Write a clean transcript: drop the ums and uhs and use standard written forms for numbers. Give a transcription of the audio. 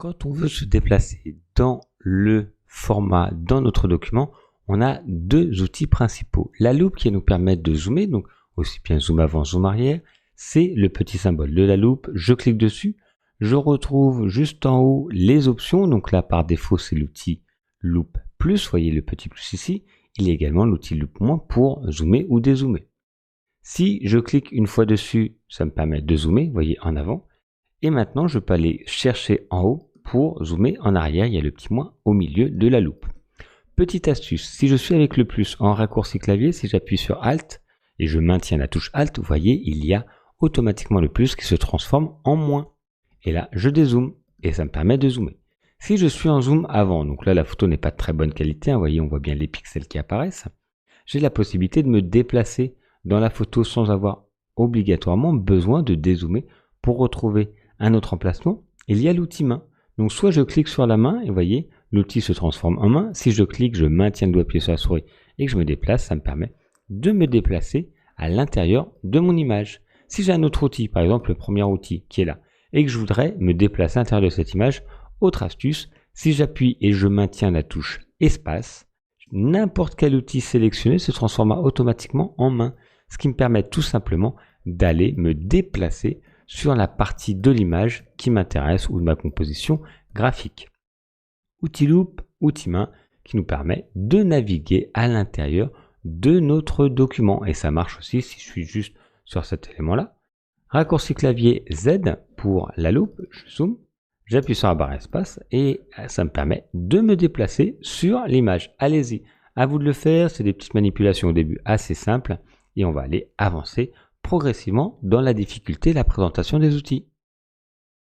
Quand on veut se déplacer dans le format, dans notre document, on a deux outils principaux. La loupe qui va nous permettre de zoomer, donc aussi bien zoom avant, zoom arrière. C'est le petit symbole de la loupe. Je clique dessus. Je retrouve juste en haut les options. Donc là, par défaut, c'est l'outil loupe plus. Vous voyez le petit plus ici. Il y a également l'outil loupe moins pour zoomer ou dézoomer. Si je clique une fois dessus, ça me permet de zoomer, vous voyez, en avant. Et maintenant, je peux aller chercher en haut pour zoomer en arrière. Il y a le petit moins au milieu de la loupe. Petite astuce, si je suis avec le plus en raccourci clavier, si j'appuie sur Alt et je maintiens la touche Alt, vous voyez, il y a automatiquement le plus qui se transforme en moins. Et là, je dézoome et ça me permet de zoomer. Si je suis en zoom avant, donc là la photo n'est pas de très bonne qualité, vous voyez, on voit bien les pixels qui apparaissent, j'ai la possibilité de me déplacer dans la photo sans avoir obligatoirement besoin de dézoomer pour retrouver un autre emplacement. Il y a l'outil main. Donc soit je clique sur la main et vous voyez, l'outil se transforme en main. Si je clique, je maintiens le doigt appuyé sur la souris et que je me déplace, ça me permet de me déplacer à l'intérieur de mon image. Si j'ai un autre outil, par exemple le premier outil qui est là, et que je voudrais me déplacer à l'intérieur de cette image, autre astuce, si j'appuie et je maintiens la touche espace, n'importe quel outil sélectionné se transformera automatiquement en main, ce qui me permet tout simplement d'aller me déplacer sur la partie de l'image qui m'intéresse ou de ma composition graphique. Outil loupe, outil main qui nous permet de naviguer à l'intérieur de notre document. Et ça marche aussi si je suis juste sur cet élément-là. Raccourci clavier Z pour la loupe, je zoome, j'appuie sur la barre espace et ça me permet de me déplacer sur l'image. Allez-y, à vous de le faire, c'est des petites manipulations au début assez simples et on va aller avancer progressivement dans la difficulté de la présentation des outils.